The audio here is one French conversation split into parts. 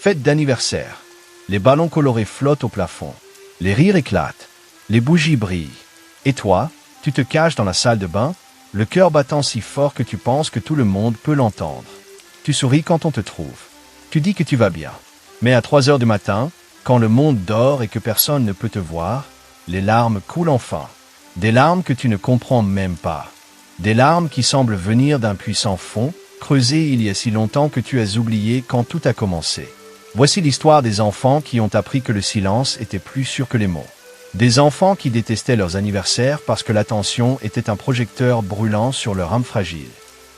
Fête d'anniversaire. Les ballons colorés flottent au plafond. Les rires éclatent. Les bougies brillent. Et toi, tu te caches dans la salle de bain, le cœur battant si fort que tu penses que tout le monde peut l'entendre. Tu souris quand on te trouve. Tu dis que tu vas bien. Mais à 3 heures du matin, quand le monde dort et que personne ne peut te voir, les larmes coulent enfin. Des larmes que tu ne comprends même pas. Des larmes qui semblent venir d'un puissant fond, creusé il y a si longtemps que tu as oublié quand tout a commencé. Voici l'histoire des enfants qui ont appris que le silence était plus sûr que les mots. Des enfants qui détestaient leurs anniversaires parce que l'attention était un projecteur brûlant sur leur âme fragile.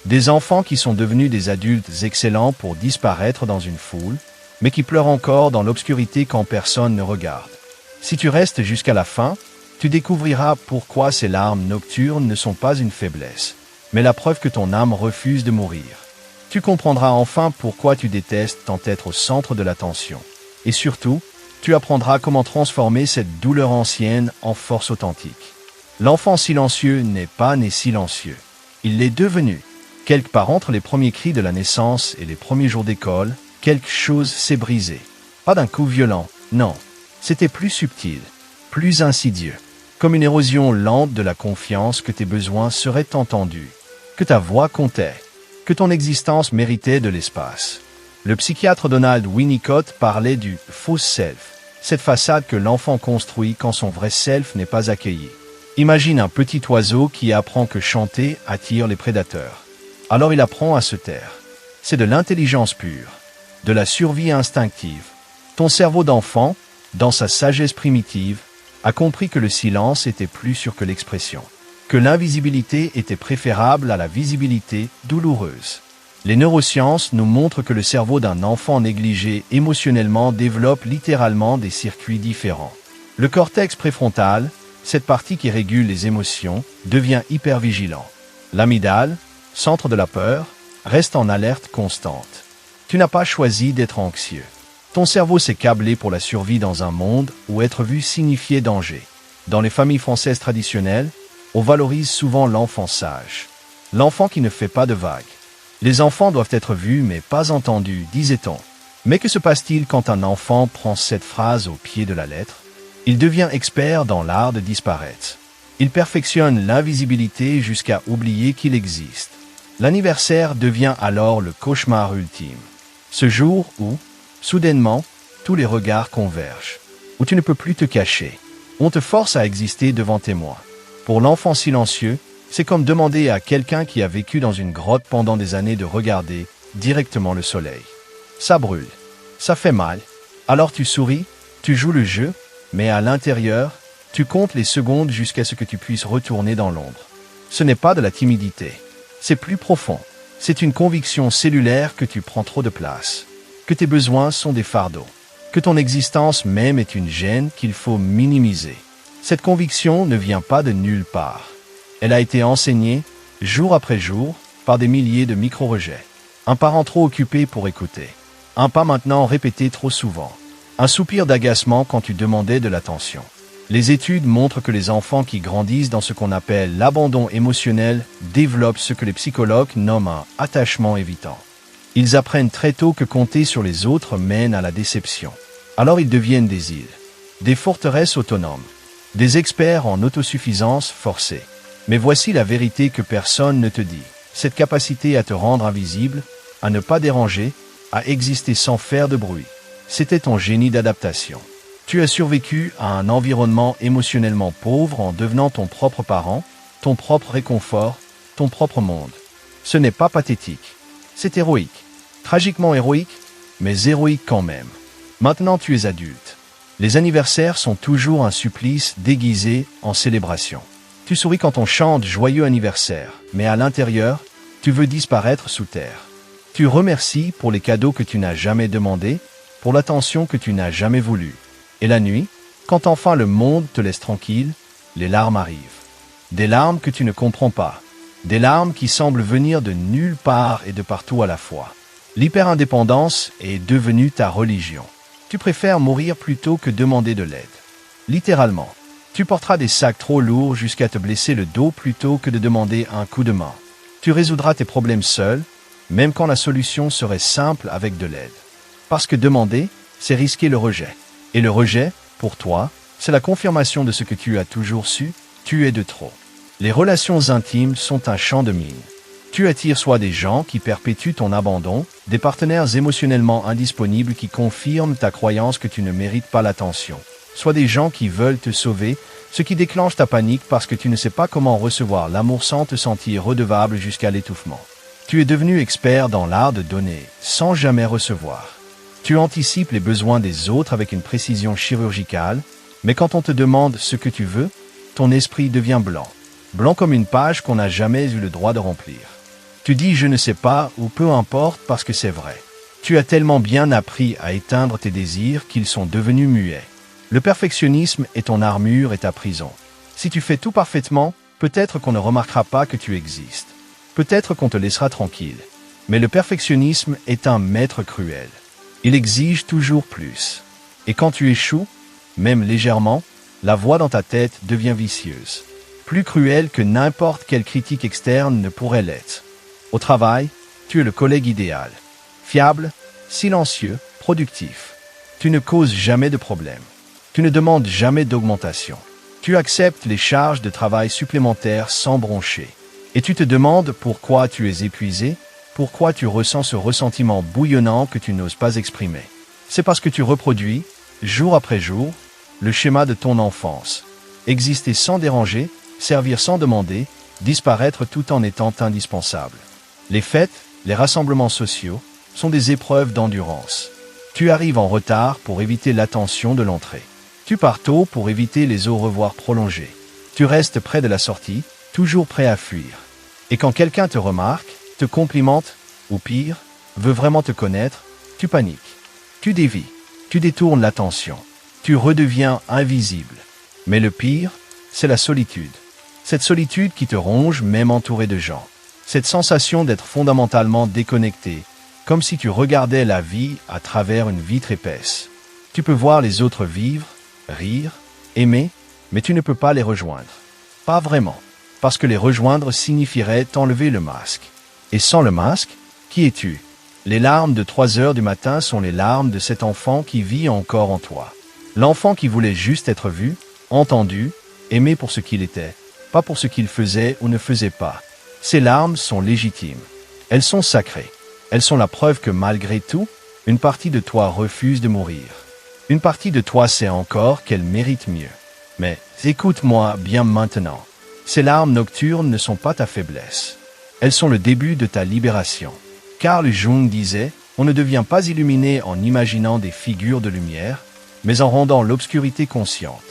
Des enfants qui sont devenus des adultes excellents pour disparaître dans une foule, mais qui pleurent encore dans l'obscurité quand personne ne regarde. Si tu restes jusqu'à la fin, tu découvriras pourquoi ces larmes nocturnes ne sont pas une faiblesse, mais la preuve que ton âme refuse de mourir. Tu comprendras enfin pourquoi tu détestes tant être au centre de l'attention. Et surtout, tu apprendras comment transformer cette douleur ancienne en force authentique. L'enfant silencieux n'est pas né silencieux. Il l'est devenu. Quelque part entre les premiers cris de la naissance et les premiers jours d'école, quelque chose s'est brisé. Pas d'un coup violent, non. C'était plus subtil, plus insidieux. Comme une érosion lente de la confiance que tes besoins seraient entendus, que ta voix comptait, que ton existence méritait de l'espace. Le psychiatre Donald Winnicott parlait du « faux self », cette façade que l'enfant construit quand son vrai self n'est pas accueilli. Imagine un petit oiseau qui apprend que chanter attire les prédateurs. Alors il apprend à se taire. C'est de l'intelligence pure, de la survie instinctive. Ton cerveau d'enfant, dans sa sagesse primitive, a compris que le silence était plus sûr que l'expression, que l'invisibilité était préférable à la visibilité douloureuse. Les neurosciences nous montrent que le cerveau d'un enfant négligé émotionnellement développe littéralement des circuits différents. Le cortex préfrontal, cette partie qui régule les émotions, devient hypervigilant. L'amygdale, centre de la peur, reste en alerte constante. Tu n'as pas choisi d'être anxieux. Ton cerveau s'est câblé pour la survie dans un monde où être vu signifiait danger. Dans les familles françaises traditionnelles, on valorise souvent l'enfant sage, l'enfant qui ne fait pas de vagues. Les enfants doivent être vus mais pas entendus, disait-on. Mais que se passe-t-il quand un enfant prend cette phrase au pied de la lettre? Il devient expert dans l'art de disparaître. Il perfectionne l'invisibilité jusqu'à oublier qu'il existe. L'anniversaire devient alors le cauchemar ultime. Ce jour où, soudainement, tous les regards convergent, où tu ne peux plus te cacher. On te force à exister devant témoins. Pour l'enfant silencieux, c'est comme demander à quelqu'un qui a vécu dans une grotte pendant des années de regarder directement le soleil. Ça brûle, ça fait mal. Alors tu souris, tu joues le jeu, mais à l'intérieur, tu comptes les secondes jusqu'à ce que tu puisses retourner dans l'ombre. Ce n'est pas de la timidité, c'est plus profond. C'est une conviction cellulaire que tu prends trop de place, que tes besoins sont des fardeaux, que ton existence même est une gêne qu'il faut minimiser. Cette conviction ne vient pas de nulle part. Elle a été enseignée, jour après jour, par des milliers de micro-rejets. Un parent trop occupé pour écouter. Un pas maintenant répété trop souvent. Un soupir d'agacement quand tu demandais de l'attention. Les études montrent que les enfants qui grandissent dans ce qu'on appelle l'abandon émotionnel développent ce que les psychologues nomment un attachement évitant. Ils apprennent très tôt que compter sur les autres mène à la déception. Alors ils deviennent des îles, des forteresses autonomes, des experts en autosuffisance forcée. Mais voici la vérité que personne ne te dit. Cette capacité à te rendre invisible, à ne pas déranger, à exister sans faire de bruit. C'était ton génie d'adaptation. Tu as survécu à un environnement émotionnellement pauvre en devenant ton propre parent, ton propre réconfort, ton propre monde. Ce n'est pas pathétique. C'est héroïque. Tragiquement héroïque, mais héroïque quand même. Maintenant tu es adulte. Les anniversaires sont toujours un supplice déguisé en célébration. Tu souris quand on chante « Joyeux anniversaire », mais à l'intérieur, tu veux disparaître sous terre. Tu remercies pour les cadeaux que tu n'as jamais demandés, pour l'attention que tu n'as jamais voulu. Et la nuit, quand enfin le monde te laisse tranquille, les larmes arrivent. Des larmes que tu ne comprends pas. Des larmes qui semblent venir de nulle part et de partout à la fois. L'hyperindépendance est devenue ta religion. Tu préfères mourir plutôt que demander de l'aide. Littéralement. Tu porteras des sacs trop lourds jusqu'à te blesser le dos plutôt que de demander un coup de main. Tu résoudras tes problèmes seul, même quand la solution serait simple avec de l'aide. Parce que demander, c'est risquer le rejet. Et le rejet, pour toi, c'est la confirmation de ce que tu as toujours su, tu es de trop. Les relations intimes sont un champ de mine. Tu attires soit des gens qui perpétuent ton abandon, des partenaires émotionnellement indisponibles qui confirment ta croyance que tu ne mérites pas l'attention, soit des gens qui veulent te sauver, ce qui déclenche ta panique parce que tu ne sais pas comment recevoir l'amour sans te sentir redevable jusqu'à l'étouffement. Tu es devenu expert dans l'art de donner, sans jamais recevoir. Tu anticipes les besoins des autres avec une précision chirurgicale, mais quand on te demande ce que tu veux, ton esprit devient blanc. Blanc comme une page qu'on n'a jamais eu le droit de remplir. Tu dis « je ne sais pas » ou « peu importe » parce que c'est vrai. Tu as tellement bien appris à éteindre tes désirs qu'ils sont devenus muets. Le perfectionnisme est ton armure et ta prison. Si tu fais tout parfaitement, peut-être qu'on ne remarquera pas que tu existes. Peut-être qu'on te laissera tranquille. Mais le perfectionnisme est un maître cruel. Il exige toujours plus. Et quand tu échoues, même légèrement, la voix dans ta tête devient vicieuse. Plus cruelle que n'importe quelle critique externe ne pourrait l'être. Au travail, tu es le collègue idéal. Fiable, silencieux, productif. Tu ne causes jamais de problème. Tu ne demandes jamais d'augmentation. Tu acceptes les charges de travail supplémentaires sans broncher. Et tu te demandes pourquoi tu es épuisé, pourquoi tu ressens ce ressentiment bouillonnant que tu n'oses pas exprimer. C'est parce que tu reproduis, jour après jour, le schéma de ton enfance. Exister sans déranger, servir sans demander, disparaître tout en étant indispensable. Les fêtes, les rassemblements sociaux, sont des épreuves d'endurance. Tu arrives en retard pour éviter l'attention de l'entrée. Tu pars tôt pour éviter les au revoir prolongés. Tu restes près de la sortie, toujours prêt à fuir. Et quand quelqu'un te remarque, te complimente, ou pire, veut vraiment te connaître, tu paniques. Tu dévies. Tu détournes l'attention. Tu redeviens invisible. Mais le pire, c'est la solitude. Cette solitude qui te ronge même entouré de gens. Cette sensation d'être fondamentalement déconnecté, comme si tu regardais la vie à travers une vitre épaisse. Tu peux voir les autres vivre, rire, aimer, mais tu ne peux pas les rejoindre. Pas vraiment, parce que les rejoindre signifierait t'enlever le masque. Et sans le masque, qui es-tu? Les larmes de 3 heures du matin sont les larmes de cet enfant qui vit encore en toi. L'enfant qui voulait juste être vu, entendu, aimé pour ce qu'il était, pas pour ce qu'il faisait ou ne faisait pas. Ces larmes sont légitimes. Elles sont sacrées. Elles sont la preuve que malgré tout, une partie de toi refuse de mourir. Une partie de toi sait encore qu'elle mérite mieux. Mais écoute-moi bien maintenant. Ces larmes nocturnes ne sont pas ta faiblesse. Elles sont le début de ta libération. Carl Jung disait, on ne devient pas illuminé en imaginant des figures de lumière, mais en rendant l'obscurité consciente.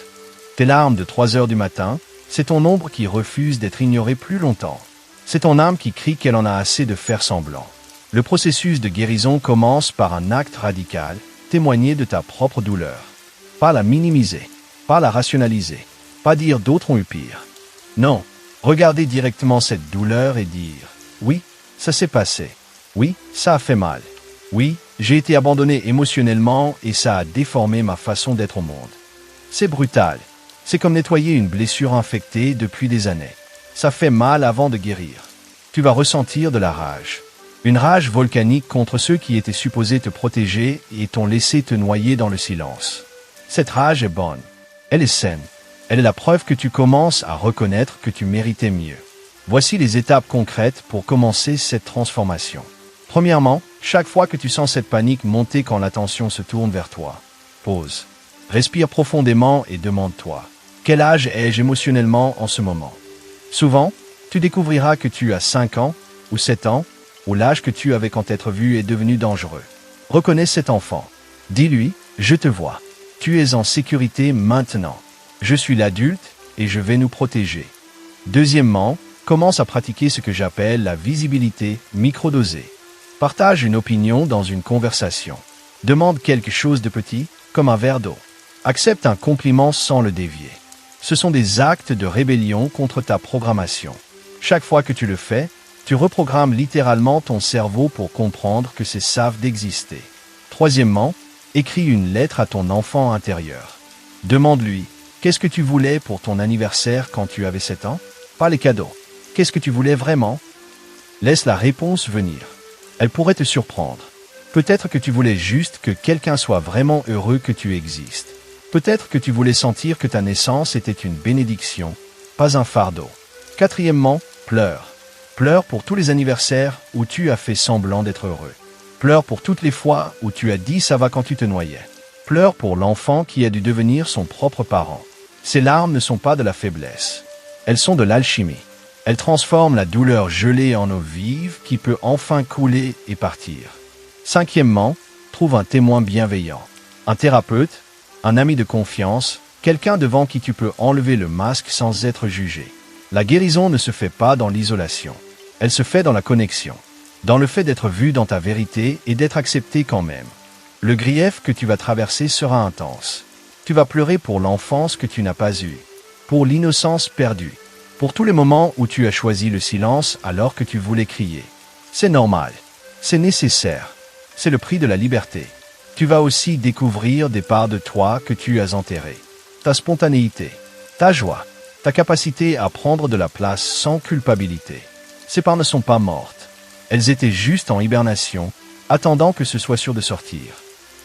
Tes larmes de 3 heures du matin, c'est ton ombre qui refuse d'être ignorée plus longtemps. C'est ton âme qui crie qu'elle en a assez de faire semblant. Le processus de guérison commence par un acte radical, témoigner de ta propre douleur. Pas la minimiser, pas la rationaliser, pas dire d'autres ont eu pire. Non, regarder directement cette douleur et dire « Oui, ça s'est passé. Oui, ça a fait mal. Oui, j'ai été abandonné émotionnellement et ça a déformé ma façon d'être au monde. » C'est brutal. C'est comme nettoyer une blessure infectée depuis des années. Ça fait mal avant de guérir. Tu vas ressentir de la rage. Une rage volcanique contre ceux qui étaient supposés te protéger et t'ont laissé te noyer dans le silence. Cette rage est bonne. Elle est saine. Elle est la preuve que tu commences à reconnaître que tu méritais mieux. Voici les étapes concrètes pour commencer cette transformation. Premièrement, chaque fois que tu sens cette panique monter quand l'attention se tourne vers toi, pause. Respire profondément et demande-toi, quel âge ai-je émotionnellement en ce moment? Souvent, tu découvriras que tu as 5 ans ou 7 ans, ou l'âge que tu avais quand être vu est devenu dangereux. Reconnais cet enfant. Dis-lui, je te vois. Tu es en sécurité maintenant. Je suis l'adulte et je vais nous protéger. Deuxièmement, commence à pratiquer ce que j'appelle la visibilité microdosée. Partage une opinion dans une conversation. Demande quelque chose de petit, comme un verre d'eau. Accepte un compliment sans le dévier. Ce sont des actes de rébellion contre ta programmation. Chaque fois que tu le fais, tu reprogrammes littéralement ton cerveau pour comprendre que c'est safe d'exister. Troisièmement, écris une lettre à ton enfant intérieur. Demande-lui, qu'est-ce que tu voulais pour ton anniversaire quand tu avais 7 ans? Pas les cadeaux. Qu'est-ce que tu voulais vraiment? Laisse la réponse venir. Elle pourrait te surprendre. Peut-être que tu voulais juste que quelqu'un soit vraiment heureux que tu existes. Peut-être que tu voulais sentir que ta naissance était une bénédiction, pas un fardeau. Quatrièmement, pleure. Pleure pour tous les anniversaires où tu as fait semblant d'être heureux. Pleure pour toutes les fois où tu as dit ça va quand tu te noyais. Pleure pour l'enfant qui a dû devenir son propre parent. Ces larmes ne sont pas de la faiblesse. Elles sont de l'alchimie. Elles transforment la douleur gelée en eau vive qui peut enfin couler et partir. Cinquièmement, trouve un témoin bienveillant. Un thérapeute, un ami de confiance, quelqu'un devant qui tu peux enlever le masque sans être jugé. La guérison ne se fait pas dans l'isolation. Elle se fait dans la connexion. Dans le fait d'être vu dans ta vérité et d'être accepté quand même. Le grief que tu vas traverser sera intense. Tu vas pleurer pour l'enfance que tu n'as pas eue, pour l'innocence perdue, pour tous les moments où tu as choisi le silence alors que tu voulais crier. C'est normal. C'est nécessaire. C'est le prix de la liberté. Tu vas aussi découvrir des parts de toi que tu as enterrées. Ta spontanéité, ta joie, ta capacité à prendre de la place sans culpabilité. Ces parts ne sont pas mortes. Elles étaient juste en hibernation, attendant que ce soit sûr de sortir.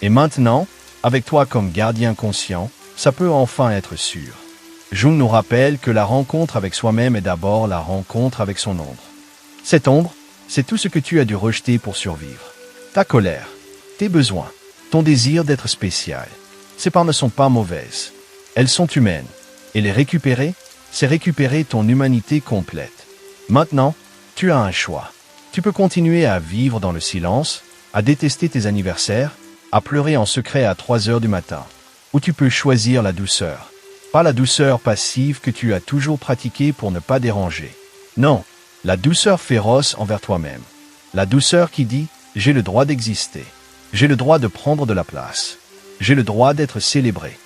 Et maintenant, avec toi comme gardien conscient, ça peut enfin être sûr. Jung nous rappelle que la rencontre avec soi-même est d'abord la rencontre avec son ombre. Cette ombre, c'est tout ce que tu as dû rejeter pour survivre. Ta colère, tes besoins, ton désir d'être spécial. Ces parts ne sont pas mauvaises. Elles sont humaines. Et les récupérer, c'est récupérer ton humanité complète. Maintenant, tu as un choix. Tu peux continuer à vivre dans le silence, à détester tes anniversaires, à pleurer en secret à 3 heures du matin. Ou tu peux choisir la douceur. Pas la douceur passive que tu as toujours pratiquée pour ne pas déranger. Non, la douceur féroce envers toi-même. La douceur qui dit « j'ai le droit d'exister. J'ai le droit de prendre de la place. J'ai le droit d'être célébré. »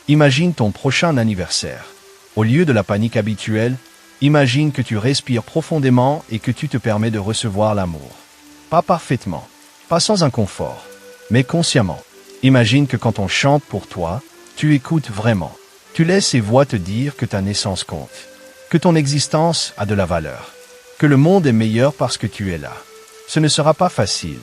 Imagine ton prochain anniversaire. Au lieu de la panique habituelle, imagine que tu respires profondément et que tu te permets de recevoir l'amour. Pas parfaitement, pas sans inconfort, mais consciemment. Imagine que quand on chante pour toi, tu écoutes vraiment. Tu laisses ces voix te dire que ta naissance compte, que ton existence a de la valeur, que le monde est meilleur parce que tu es là. Ce ne sera pas facile.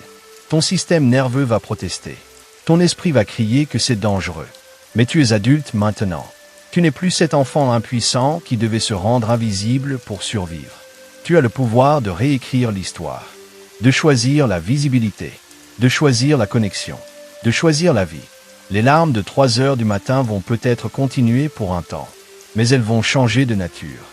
Ton système nerveux va protester. Ton esprit va crier que c'est dangereux. Mais tu es adulte maintenant. Tu n'es plus cet enfant impuissant qui devait se rendre invisible pour survivre. Tu as le pouvoir de réécrire l'histoire, de choisir la visibilité, de choisir la connexion, de choisir la vie. Les larmes de 3 heures du matin vont peut-être continuer pour un temps, mais elles vont changer de nature.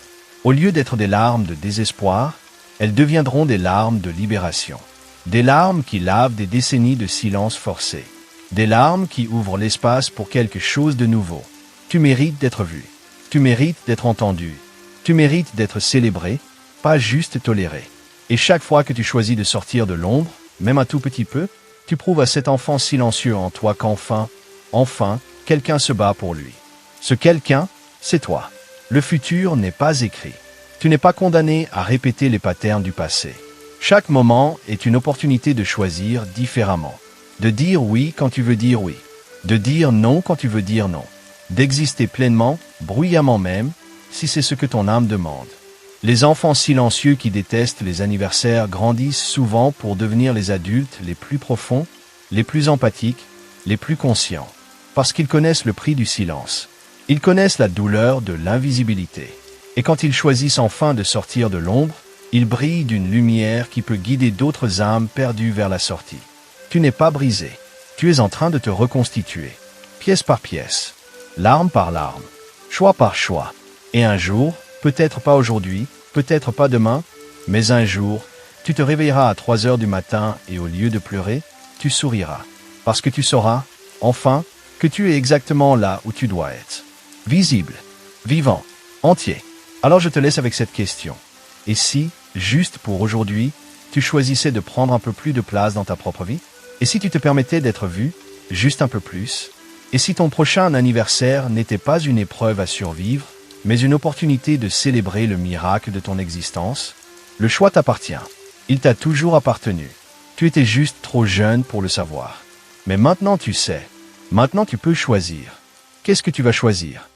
Au lieu d'être des larmes de désespoir, elles deviendront des larmes de libération. Des larmes qui lavent des décennies de silence forcé. Des larmes qui ouvrent l'espace pour quelque chose de nouveau. Tu mérites d'être vu. Tu mérites d'être entendu. Tu mérites d'être célébré, pas juste toléré. Et chaque fois que tu choisis de sortir de l'ombre, même un tout petit peu, tu prouves à cet enfant silencieux en toi qu'enfin, quelqu'un se bat pour lui. Ce quelqu'un, c'est toi. Le futur n'est pas écrit. Tu n'es pas condamné à répéter les patterns du passé. Chaque moment est une opportunité de choisir différemment. De dire oui quand tu veux dire oui. De dire non quand tu veux dire non. D'exister pleinement, bruyamment même, si c'est ce que ton âme demande. Les enfants silencieux qui détestent les anniversaires grandissent souvent pour devenir les adultes les plus profonds, les plus empathiques, les plus conscients. Parce qu'ils connaissent le prix du silence. Ils connaissent la douleur de l'invisibilité. Et quand ils choisissent enfin de sortir de l'ombre, ils brillent d'une lumière qui peut guider d'autres âmes perdues vers la sortie. Tu n'es pas brisé. Tu es en train de te reconstituer. Pièce par pièce. Larme par larme. Choix par choix. Et un jour, peut-être pas aujourd'hui, peut-être pas demain, mais un jour, tu te réveilleras à 3 heures du matin et au lieu de pleurer, tu souriras. Parce que tu sauras, enfin, que tu es exactement là où tu dois être. Visible, vivant, entier. Alors je te laisse avec cette question. Et si, juste pour aujourd'hui, tu choisissais de prendre un peu plus de place dans ta propre vie? Et si tu te permettais d'être vu, juste un peu plus? Et si ton prochain anniversaire n'était pas une épreuve à survivre, mais une opportunité de célébrer le miracle de ton existence? Le choix t'appartient. Il t'a toujours appartenu. Tu étais juste trop jeune pour le savoir. Mais maintenant tu sais. Maintenant tu peux choisir. Qu'est-ce que tu vas choisir?